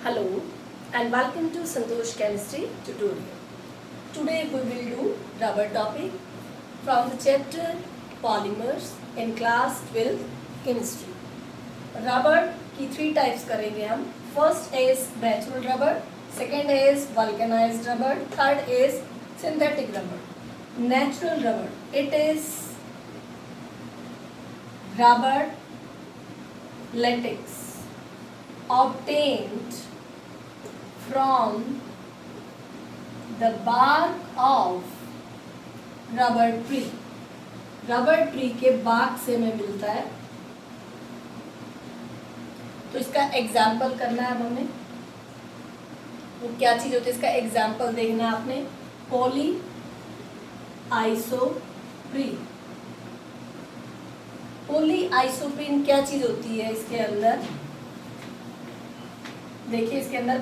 Hello and welcome to Santosh Chemistry tutorial. Today we will do rubber topic from the chapter Polymers in class 12 Chemistry. Rubber की 3 types करेंगे हम. First is natural rubber, second is vulcanized rubber, third is synthetic rubber. Natural rubber, it is rubber latex obtained from the bark of rubber tree. Rubber tree के bark से हमें मिलता है. तो इसका एग्जाम्पल करना है अब हमें. वो क्या चीज होती है इसका एग्जाम्पल देखना है आपने. Poly isoprene. पॉली आइसोप्रीन क्या चीज होती है इसके अंदर. देखिए इसके अंदर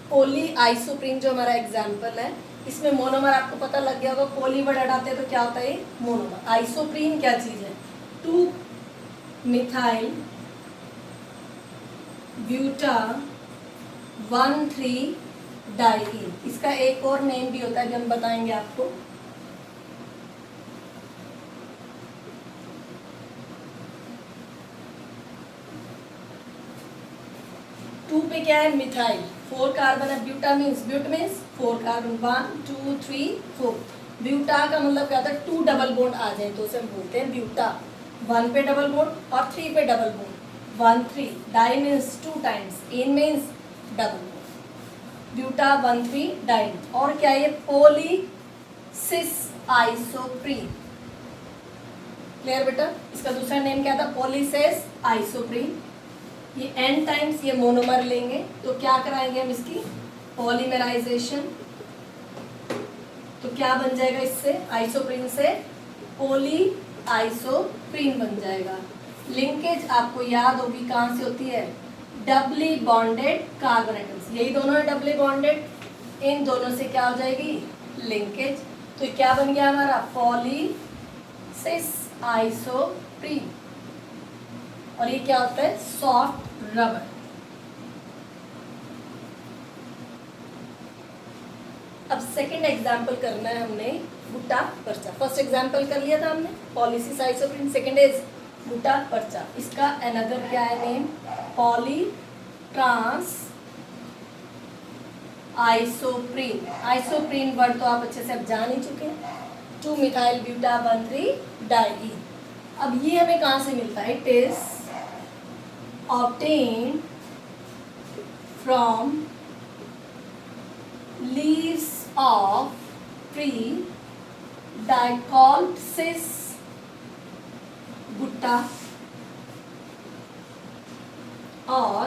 पॉली आइसोप्रीन जो हमारा एग्जाम्पल है, इसमें मोनोमर आपको पता लग गया होगा. पॉली वर्ड हटाते हैं तो क्या होता है मोनोमर. आइसोप्रीन क्या चीज है. 2 मिथाइल ब्यूटा 1,3 डाइईन. इसका एक और नेम भी होता है जो हम बताएंगे आपको. टू पे क्या है मिथाइल. 4 कार्बन है. Buta means 4 carbon. 1 2 3 4. ब्यूटा का मतलब क्या होता है 2 डबल बॉन्ड आ जाए तो उसे हम बोलते हैं ब्यूटा. 1 पे डबल बॉन्ड और 3 पे double bond. 1 3. Di means 2 times. Ene means double bond. Buta 1 3 diene. और क्या है पॉली सिस आइसोप्रीन. क्लियर बेटा. इसका दूसरा नेम क्या था पॉलीसिस आइसोप्रीन. ये n टाइम्स ये मोनोमर लेंगे तो क्या कराएंगे हम इसकी पॉलीमराइजेशन. तो क्या बन जाएगा इससे आइसोप्रीन से पॉली आइसोप्रीन बन जाएगा. लिंकेज आपको याद होगी कहाँ से होती है. Doubly bonded carbon atoms. यही दोनों है डबली बॉन्डेड. इन दोनों से क्या हो जाएगी लिंकेज. तो क्या बन गया हमारा पॉली सिस आइसोप्रीन. और ये क्या होता है सॉफ्ट रबर. अब सेकंड एग्जांपल करना है हमने गुट्टा पर्चा. फर्स्ट एग्जांपल कर लिया था हमने poly cis isoprene. Second is gutta percha. इसका अनदर क्या है name poly trans isoprene. Isoprene word तो आप अच्छे से अब जान ही चुके हैं. 2 मिथाइल ब्यूटा 1 3 डाइईन. अब ये हमें कहाँ से मिलता है. It is obtained from leaves of tree Dicolpsis gutta और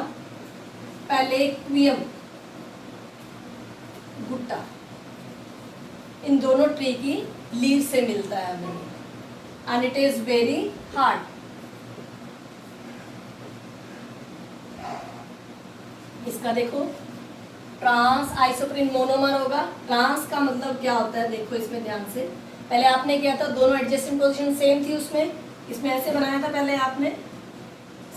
Palaquium gutta. इन दोनों ट्री की लीव से मिलता है हमें. And it is very hard. इसका देखो ट्रांस आइसोप्रीन मोनोमर होगा. ट्रांस का मतलब क्या होता है देखो इसमें ध्यान से. पहले आपने किया था दोनों एडजेसेंट पोजीशन सेम थी उसमें. इसमें ऐसे बनाया था पहले आपने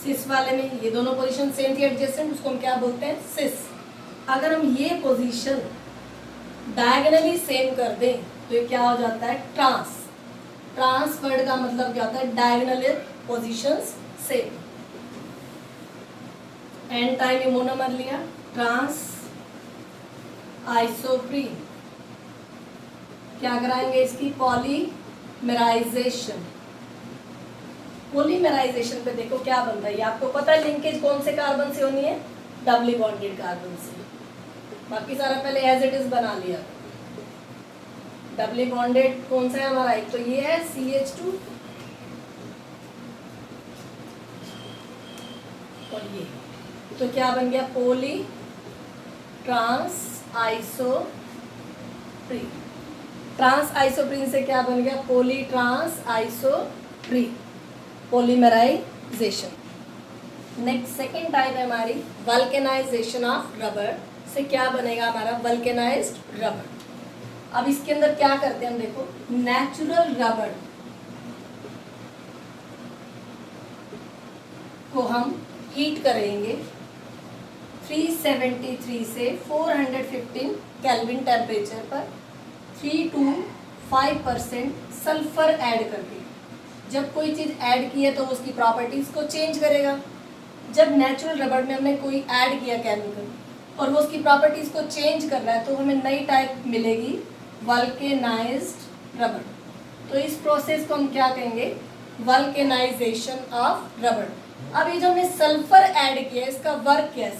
सिस वाले में. ये दोनों पोजीशन सेम थी एडजेसेंट. उसको हम क्या बोलते हैं सिस. अगर हम ये पोजीशन डायगोनली सेम कर दें तो ये क्या हो जाता है ट्रांस. ट्रांस वर्ड का मतलब क्या होता है डायगोनल पोजीशंस सेम. एन टाइम ये मोनोमर लिया ट्रांस आइसोप्रीन. क्या कराएंगे इसकी पॉलीमराइजेशन. पॉलीमराइजेशन पे देखो क्या बनता है. ये आपको पता है लिंकेज कौन से कार्बन से होनी है डबली बॉन्डेड कार्बन से. बाकी सारा पहले एज इट इज बना लिया. डबली बॉन्डेड कौन सा है हमारा. एक तो ये है CH2 और ये. तो क्या बन गया poly trans isoprene. Trans isoprene से क्या बन गया poly trans isoprene. Polymerization. Next second type है हमारी वल्केनाइजेशन ऑफ रबर. से क्या बनेगा हमारा वल्केनाइज्ड रबर. अब इसके अंदर क्या करते हैं हम देखो. नेचुरल रबर को हम हीट करेंगे 373 से 415 केल्विन टेम्परेचर पर 3 to 5% सल्फर ऐड कर दिया। जब कोई चीज़ ऐड की है तो उसकी प्रॉपर्टीज़ को चेंज करेगा। जब नेचुरल रबड़ में हमने कोई ऐड किया केमिकल और वो उसकी प्रॉपर्टीज़ को चेंज कर रहा है तो हमें नई टाइप मिलेगी वल्केनाइज्ड रबड़। तो इस प्रोसेस को हम क्या कहेंगे? वल्केनाइजेशन ऑफ रबड़। अब ये जो हमने सल्फर ऐड किया इसका वर्क क्या है?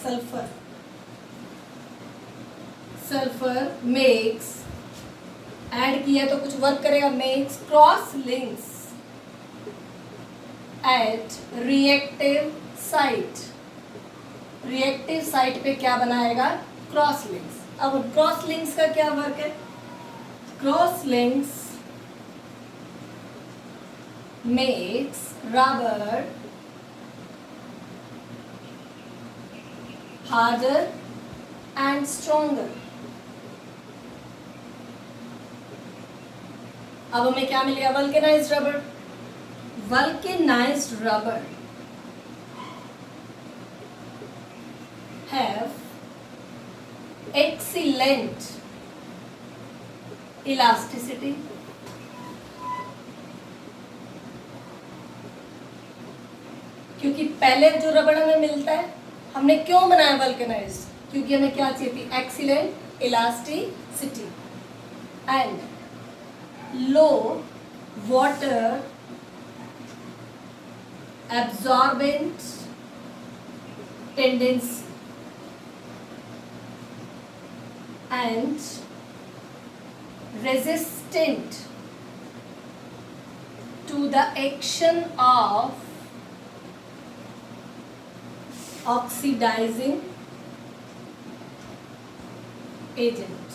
सल्फर मेक्स, ऐड किया तो कुछ वर्क करेगा, makes cross links at reactive site. Reactive site पे क्या बनाएगा? Cross links. अब क्रॉस लिंक्स का क्या वर्क है? Cross links makes rubber harder and stronger। अब हमें क्या मिलेगा? Vulcanized rubber. Vulcanized rubber have excellent elasticity, क्योंकि पहले जो रबड़ हमें मिलता है, हमने क्यों बनाया वल्केनाइज्ड? क्योंकि हमें क्या चाहिए थी? Excellent elasticity and low water absorbent tendency and resistant to the action of oxidizing agent।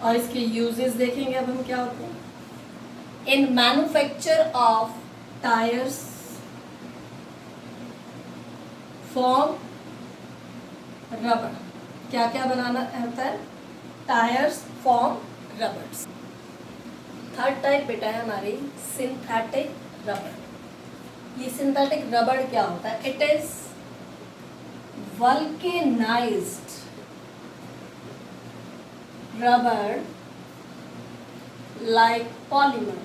और इसके यूजेस देखेंगे अब हम क्या होते हैं। इन manufacture of tyres form rubber. क्या क्या बनाना होता है? Tyres form rubbers. Third type बेटा है हमारी सिंथेटिक रबर। ये सिंथेटिक रबड़ क्या होता है? It is vulcanized rubber like polymer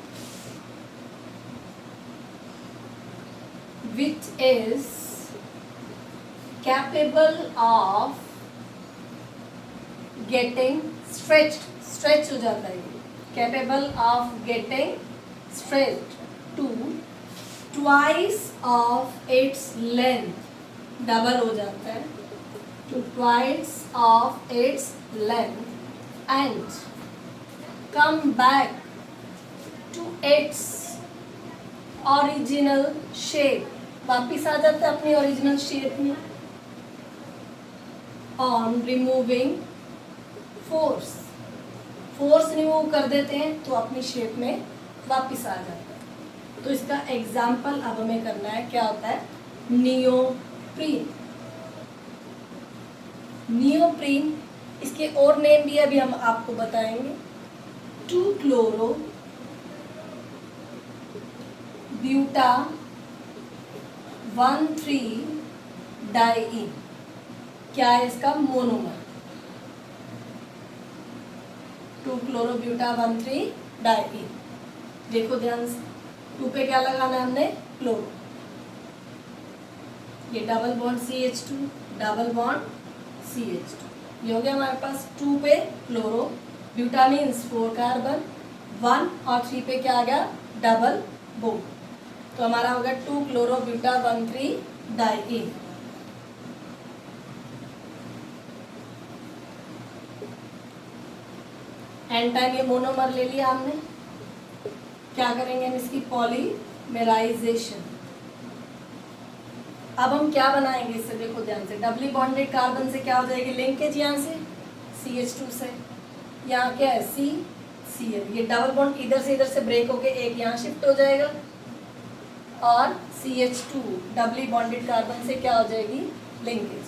which is capable of getting stretched हो जाता है, capable of getting stretched to twice of its length, double हो जाता है to twice of its length and come back to its original shape, वापिस आ जाता है अपनी ओरिजिनल शेप में on removing फोर्स रिमूव कर देते हैं तो अपनी शेप में वापिस आ जाता है। तो इसका एग्जाम्पल अब हमें करना है, क्या होता है? नियोप्रीन। नियोप्रीन इसके और नेम भी अभी हम आपको बताएंगे। 2-chloro buta 1,3-डाइईन। क्या है इसका? मोनोमर। 2-chloro ब्यूटा 1,3-डाइईन। देखो ध्यान से, 2 पे क्या लगाना है हमने? क्लोरो। ये double bond CH2, double bond CH2, ये हो गया हमारे पास। 2 पे क्लोरो, ब्यूटा मीन्स 4 कार्बन, 1 और 3 पे क्या आ गया? Double bond. तो हमारा होगा 2-chloro ब्यूटा 1,3-डाइईन। एन टाइम ये मोनोमर ले लिया हमने। क्या करेंगे हम? इसकी पॉलीमेराइजेशन। अब हम क्या बनाएंगे इससे? देखो ध्यान से, डबली बॉन्डेड कार्बन से क्या हो जाएगी? लिंकेज यहाँ से CH2 से, यहाँ क्या है? CCl। ये डबल बॉन्ड इधर से ब्रेक होके एक यहाँ शिफ्ट हो जाएगा और CH2 डबली बॉन्डेड कार्बन से क्या हो जाएगी? लिंकेज।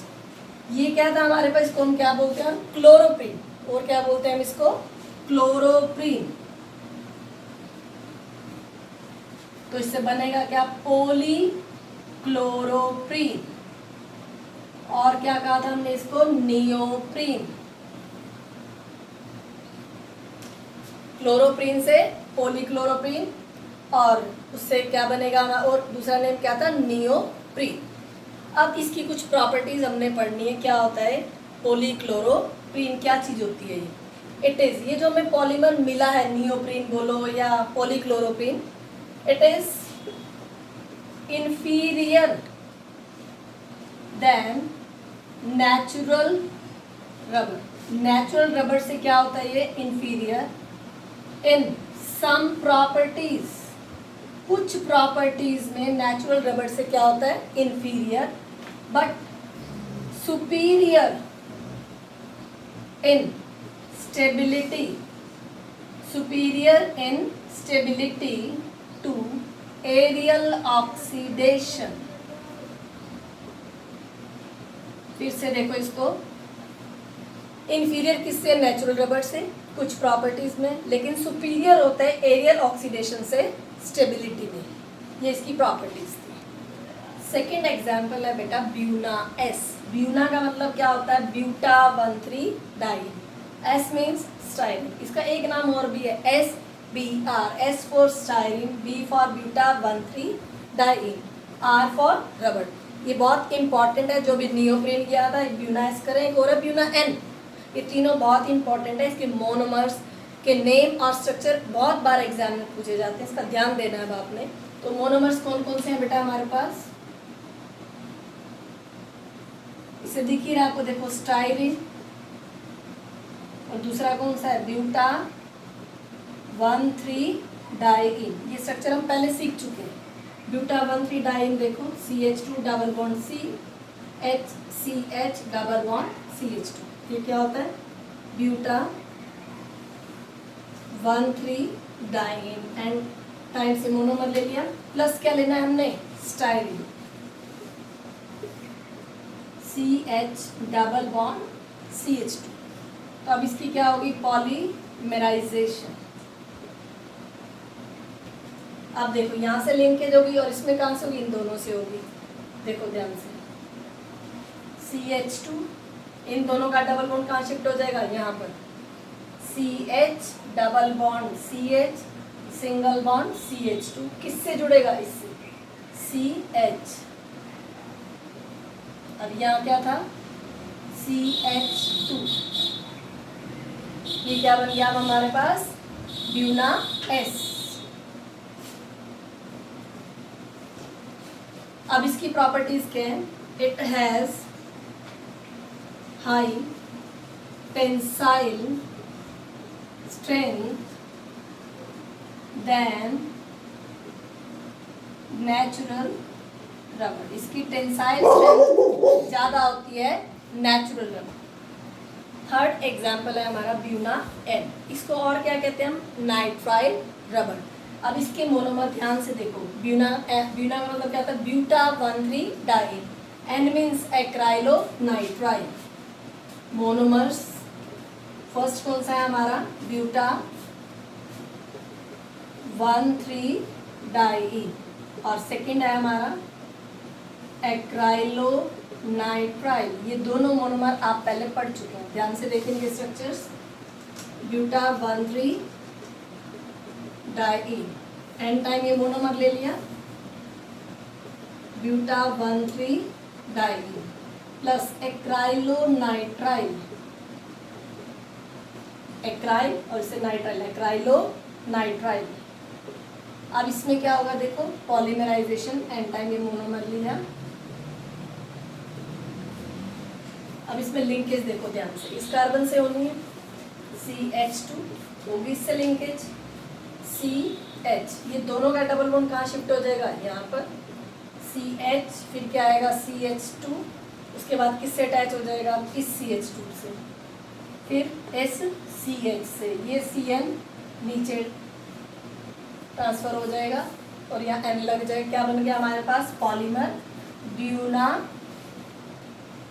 ये क्या था हमारे पास? इसको हम क्या बोलते हैं? क्लोरोप्रीन। और क्या बोलते हैं हम इसको? क्लोरोप्रीन। तो इससे बनेगा क्या? Poly chloroprene. और क्या कहा था हमने इसको, नियोप्रीन। क्लोरोप्रीन से पॉलीक्लोरोप्रीन, और उससे क्या बनेगा, और दूसरा नेम क्या था, नियोप्रीन। अब इसकी कुछ प्रॉपर्टीज हमने पढ़नी है। क्या होता है पॉलीक्लोरोप्रीन, क्या चीज होती है ये? इट इज, ये जो हमें पॉलीमर मिला है, नियोप्रीन बोलो या polychloroprene, it is inferior than natural rubber. Natural rubber से क्या होता है, ये इंफीरियर इन सम प्रॉपर्टीज, कुछ प्रॉपर्टीज में नेचुरल रबर से क्या होता है, inferior, but superior in stability, superior in stability to aerial oxidation. फिर से देखो इसको, इंफीरियर किससे, नेचुरल रबर से कुछ प्रॉपर्टीज में, लेकिन सुपीरियर होता है एरियल ऑक्सीडेशन से स्टेबिलिटी में। ये इसकी प्रॉपर्टीज थी। सेकंड एग्जांपल है बेटा ब्यूना एस। ब्यूना का मतलब क्या होता है, buta 1,3 diene. S means styrene, इसका एक नाम और भी है, SBR, S for styrene, B for buta 1,3 diene, R for rubber. ये बहुत इंपॉर्टेंट है, जो भी नियोप्रीन किया था, ब्यूना एस करें, एक और है ब्यूना एन। ये तीनों बहुत इंपॉर्टेंट है। इसके मोनोमर्स के नेम और स्ट्रक्चर बहुत बार एग्जाम में पूछे जाते हैं, इसका ध्यान देना है आपने। तो मोनोमर्स कौन कौन से हैं बेटा हमारे पास, इसे दिख ही रहा आपको, देखो स्टाइरिन, और दूसरा कौन सा है, ब्यूटा 1,3 डाइन। ये स्ट्रक्चर हम पहले सीख चुके हैं। ब्यूटा 1,3 डाइन देखो, CH2 double bond C, HCH double bond CH2। ये क्या होता है, ब्यूटा 1,3 डाइन, एंड टाइम से मोनोमर ले लिया, प्लस क्या लेना है हमने, styrene, CH double bond CH2। तो अब इसकी क्या होगी, पॉलीमेराइजेशन। अब देखो यहाँ से लिंकेज होगी, और इसमें कहाँ से होगी, इन दोनों से होगी। देखो ध्यान से, CH2, इन दोनों का डबल बॉन्ड कहाँ शिफ्ट हो जाएगा, यहाँ पर, CH double bond CH, single bond CH2, किससे जुड़ेगा, इससे, CH। अब यहाँ क्या था, CH2, ये क्या बन गया हमारे पास, ब्यूना S। अब इसकी प्रॉपर्टीज क्या है, it has high tensile strength than natural rubber. इसकी टेंसाइल स्ट्रेंथ ज़्यादा होती है नेचुरल रबर। थर्ड एग्जाम्पल है हमारा ब्यूना एन। इसको और क्या कहते हैं हम, नाइट्राइल रबर। अब इसके मोनोमर ध्यान से देखो, ब्यूना ब्यूना का मतलब क्या होता है, buta 1,3 diene, N means acrylonitrile. Monomers first कौन सा है हमारा, ब्यूटा 1,3 डाइन, और सेकंड है हमारा एक्राइलो नाइट्राइल। ये दोनों मोनोमर आप पहले पढ़ चुके हैं, ध्यान से देखेंगे structures. Buta 1,3 diene, N time ये मोनोमर ले लिया, buta 1,3 diene plus acrylonitrile, acryl और इससे नाइट्राइल, एक्राइलो नाइट्राइल। अब इसमें क्या होगा देखो, पॉलीमराइजेशन, एन टाइम ये मोनोमर लिया। अब इसमें लिंकेज देखो ध्यान से, इस कार्बन से होनी है CH2, होगी इससे लिंकेज CH, ये दोनों का डबल बॉन्ड कहाँ शिफ्ट हो जाएगा, यहाँ पर CH, फिर क्या आएगा CH2, उसके बाद किससे अटैच हो जाएगा, इस CH2 से, फिर SCH से, ये CN नीचे ट्रांसफर हो जाएगा और यहाँ N लग जाएगा। क्या बन गया हमारे पास, पॉलीमर ब्यूना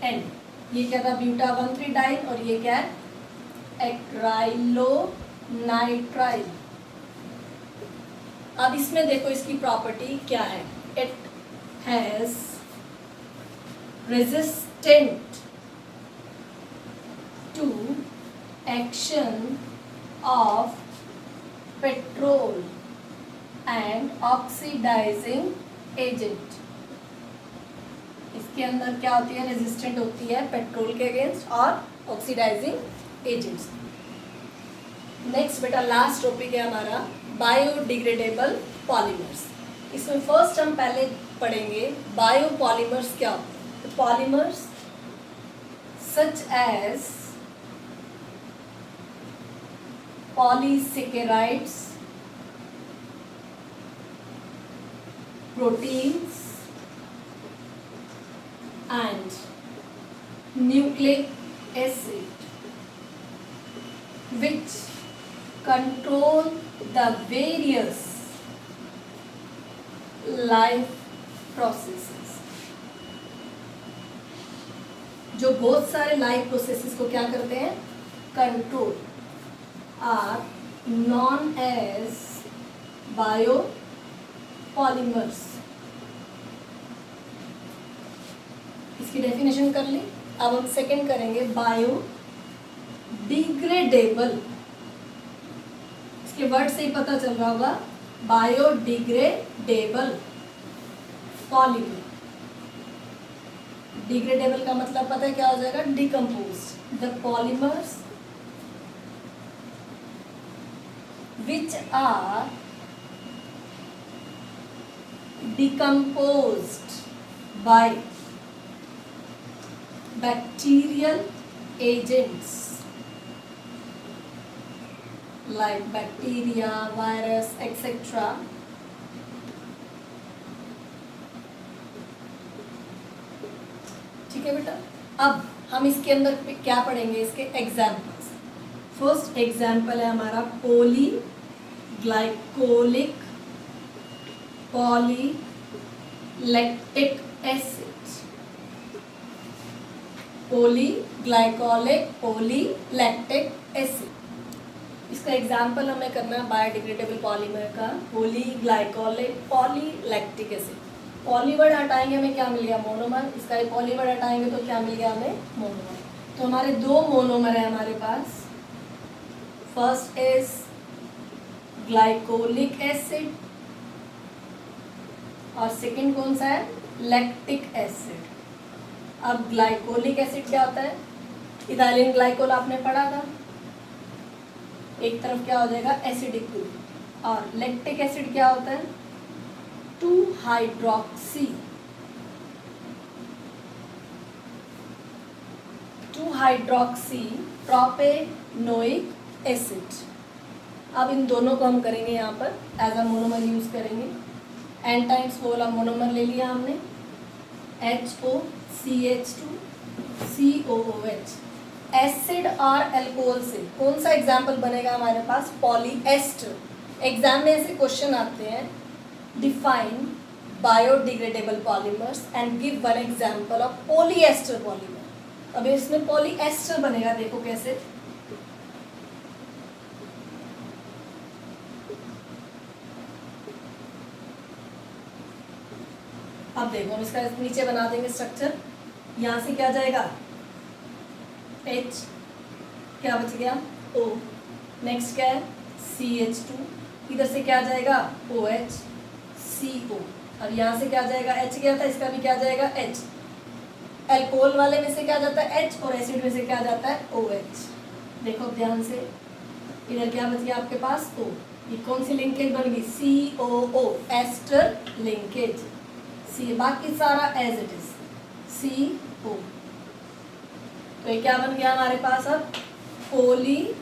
N। ये क्या था, ब्यूटा 1,3 डाइन, और ये क्या है, एक्राइलो नाइट्राइल। अब इसमें देखो इसकी प्रॉपर्टी क्या है, it has resist resistant to action of petrol and oxidizing agent. इसके अंदर क्या होती है, रेजिस्टेंट होती है पेट्रोल के अगेंस्ट और ऑक्सीडाइजिंग एजेंट्स। नेक्स्ट बेटा लास्ट टॉपिक है हमारा बायोडिग्रेडेबल पॉलीमर्स। इसमें फर्स्ट हम पहले पढ़ेंगे बायोपॉलीमर्स क्या होते हैं। Polymers such as polysaccharides, proteins and nucleic acid which control the various life processes। जो बहुत सारे लाइफ प्रोसेसेस को क्या करते हैं, control, are known as biopolymers। इसकी डेफिनेशन कर ली। अब हम सेकंड करेंगे बायोडिग्रेडेबल। इसके वर्ड से ही पता चल रहा होगा, बायोडिग्रेडेबल पॉलीमर। डिग्रेडेबल का मतलब पता है क्या हो जाएगा, decompose. The polymers which are decomposed by bacterial agents like bacteria, virus, etc. ठीक है बेटा। अब हम इसके अंदर क्या पढ़ेंगे, इसके एग्जाम्पल्स। फर्स्ट एग्जाम्पल है हमारा polyglycolic polylactic acid. Polyglycolic polylactic acid. इसका एग्जाम्पल हमें करना है बायोडिग्रेडेबल पॉलीमर का, polyglycolic polylactic acid. Poly word हटाएंगे हमें क्या मिल गया, मोनोमर। इसका पॉली वर्ड हटाएंगे तो क्या मिल गया हमें, मोनोमर। तो हमारे दो मोनोमर है हमारे पास। फर्स्ट इज ग्लाइकोलिक एसिड और सेकंड कौन सा है, लैक्टिक एसिड। अब ग्लाइकोलिक एसिड क्या होता है, इथाइलिन ग्लाइकोल आपने पढ़ा था, एक तरफ क्या हो जाएगा एसिडिक ग्रुप। और लैक्टिक एसिड क्या होता है, 2-हाइड्रोक्सी 2-हाइड्रोक्सी प्रोपेनोइक एसिड। अब इन दोनों को हम करेंगे यहाँ पर एज अ मोनोमर यूज करेंगे। एन टाइम्स वो वाला मोनोमर ले लिया हमने, HOCH2COOH। एसिड और अल्कोहल से कौन सा एग्जाम्पल बनेगा हमारे पास, पॉलीएस्टर। एग्जाम में ऐसे क्वेश्चन आते हैं, define biodegradable polymers and give one example of polyester polymer. अब इसमें पॉलीएस्टर बनेगा, देखो कैसे। अब देखो हम इसका नीचे बना देंगे स्ट्रक्चर। यहाँ से क्या जाएगा, H, क्या बच गया O, नेक्स्ट क्या है CH2, इधर से क्या जाएगा OH CO, और यहाँ से क्या जाएगा H गया था, इसका भी क्या जाएगा H। अल्कोहल वाले में से क्या जाता है H और एसिड में से क्या जाता है OH। देखो ध्यान से, इधर क्या बच गया आपके पास O। ये कौन सी लिंकेज बन गई, COO, एस्टर लिंकेज। सी, बाकी सारा एज इट इज CO। तो ये क्या बन गया हमारे पास अब, poly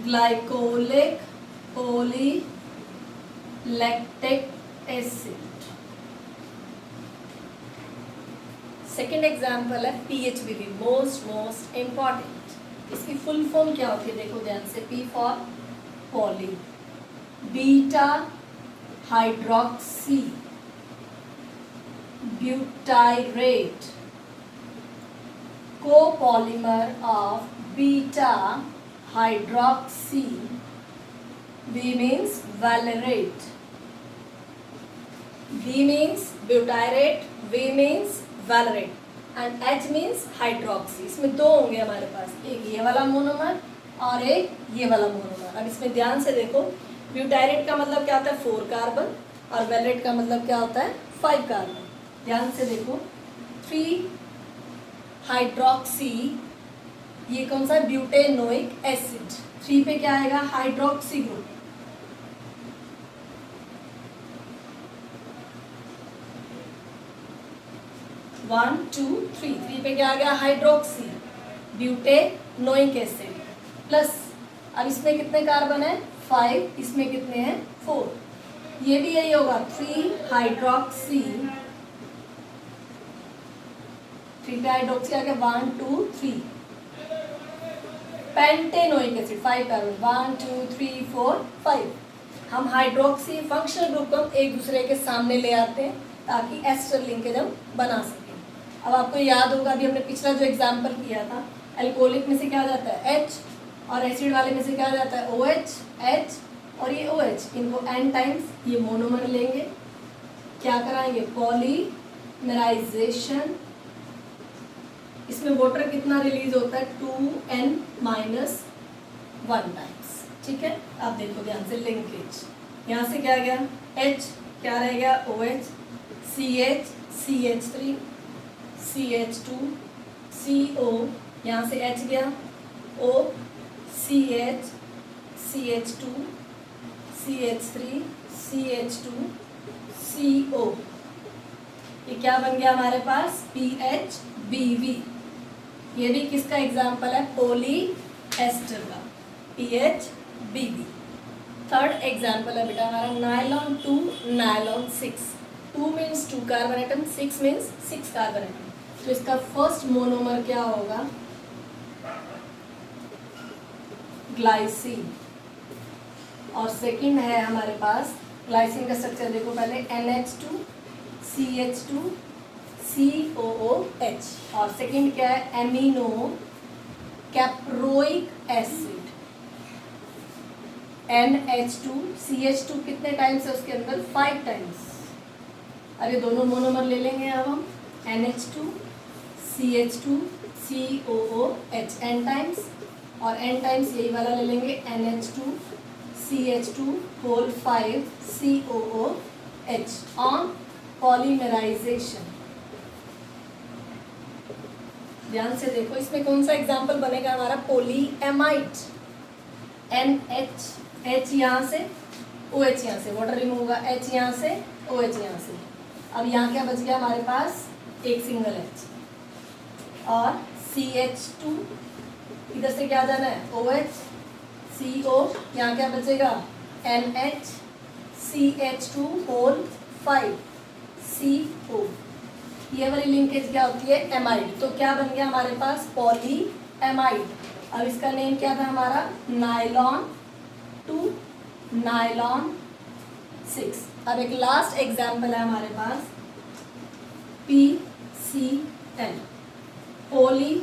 glycolic polylactic acid. Second example है PHBB, मोस्ट इम्पॉर्टेंट। इसकी फुल फॉर्म क्या होती है, देखो ध्यान से। P for poly, beta hydroxy butyrate, copolymer of beta hydroxy, B means valerate, B means butyrate, V means valerate। And H means hydroxy. इसमें दो होंगे हमारे पास, एक ये वाला मोनोमर और एक ये वाला मोनोमर। अब इसमें ध्यान से देखो, ब्यूटाइरेट का मतलब क्या होता है 4 कार्बन और वेलेट का मतलब क्या होता है 5 कार्बन। ध्यान से देखो 3 हाइड्रोक्सी, ये कौन सा ब्यूटेनोइक एसिड। 3 पे क्या आएगा हाइड्रोक्सी ग्रुप, 1 2 3, 3 पे क्या आ गया हाइड्रोक्सी ब्यूटेनोइक एसिड प्लस, अब इसमें कितने कार्बन है 5, इसमें कितने हैं 4, ये भी यही होगा 3 हाइड्रोक्सी, 3 पे हाइड्रोक्सी आ गया 1 2 3, पेंटेनोइक एसिड 5 कार्बन 1 2 3 4 5। हम हाइड्रोक्सी फंक्शनल ग्रुप को एक दूसरे के सामने ले आते हैं ताकि एस्टर लिंकेज हम बना सकें। अब आपको याद होगा अभी हमने पिछला जो एग्जाम्पल किया था, अल्कोहलिक में से क्या आ जाता है H और एसिड वाले में से क्या आ जाता है OH, H और ये OH, इनको N टाइम्स ये मोनोमर लेंगे, क्या कराएंगे पॉलीमराइजेशन। इसमें वाटर कितना रिलीज होता है 2N-1 टाइम्स। ठीक है, आप देखो ध्यान से लिंकेज, यहाँ से क्या गया H, क्या रह गया OH, CH, CH3, CH2, CO, यहाँ से H गया O, CH, CH2, CH3, CH2, CO, ये क्या बन गया हमारे पास PHBV। ये भी किसका एग्जाम्पल है पोली एस्टर का PHBV। थर्ड एग्जाम्पल है बेटा हमारा nylon 2 nylon 6। 2 means 2 carbon atom, 6 means 6 carbon atom. तो इसका फर्स्ट मोनोमर क्या होगा ग्लाइसिन, और सेकंड है हमारे पास ग्लाइसिन का स्ट्रक्चर देखो पहले NH2 CH2 COOH, और सेकंड क्या है amino caproic acid NH2 CH2 कितने टाइम्स है उसके अंदर 5 टाइम्स। अब ये दोनों मोनोमर ले लेंगे अब हम NH2 CH2 COOH N times, और N टाइम्स यही वाला ले लेंगे NH2 CH2 whole 5 COOH on polymerisation. ध्यान से देखो इसमें कौन सा एग्जाम्पल बनेगा हमारा पोलीएमाइड, NH, H यहाँ से OH यहाँ से, वाटर रिमूव होगा H यहाँ से OH यहाँ से। अब यहाँ क्या बच गया हमारे पास एक सिंगल H, और CH2 इधर से क्या जाना है OH CO, यहाँ क्या बचेगा NH CH2 होल 5 CO। ये वाली लिंकेज क्या होती है एमाइड। तो क्या बन गया हमारे पास पॉली एमाइड। अब इसका नेम क्या था हमारा नायलॉन 2 नायलॉन 6। अब एक लास्ट एग्जाम्पल है हमारे पास PCl पोली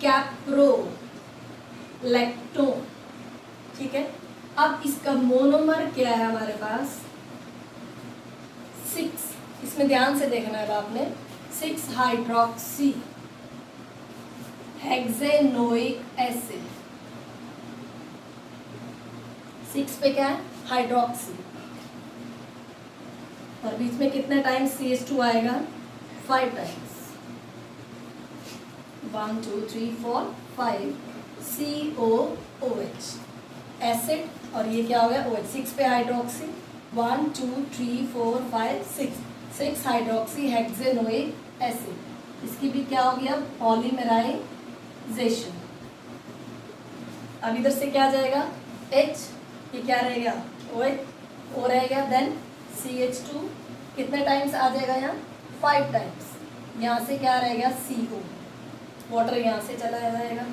कैप्रो लैक्टोन। ठीक है, अब इसका मोनोमर क्या है हमारे पास 6, इसमें ध्यान से देखना है आपने 6 हाइड्रोक्सी हेक्सेनोइक एसिड। 6 पे क्या है हाइड्रोक्सी, और बीच में कितने टाइम्स CH2 आएगा 5 टाइम्स, 1 2 3 4 5 COOH एसिड, और ये क्या हो गया OH। 6 पे हाइड्रोक्सी 1 2 3 4 5 6 हाइड्रोक्सी हेक्सेनोइक एसिड। इसकी भी क्या हो गया पॉलीमराइजेशन। अब इधर से क्या जाएगा H, ये क्या रहेगा OH, O रहेगा, देन CH2 कितने टाइम्स आ जाएगा यहाँ 5 टाइम्स, यहाँ से क्या रहेगा CO, वाटर यहाँ से चला जाएगा,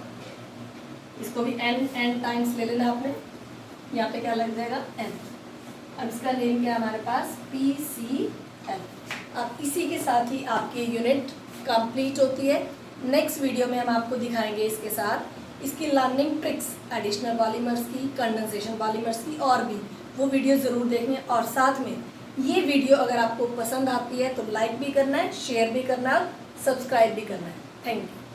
इसको भी N टाइम्स ले लेना आपने, यहाँ पे क्या लग जाएगा N। अब इसका नेम क्या है हमारे पास PCl। अब इसी के साथ ही आपकी यूनिट कंप्लीट होती है। नेक्स्ट वीडियो में हम आपको दिखाएंगे इसके साथ इसकी लर्निंग ट्रिक्स एडिशनल पॉलीमर्स की, कंडेंसेशन पॉलीमर्स की, और भी वो वीडियो ज़रूर देखें, और साथ में ये वीडियो अगर आपको पसंद आती है तो लाइक भी करना है, शेयर भी करना है, सब्सक्राइब भी करना है। Thank you.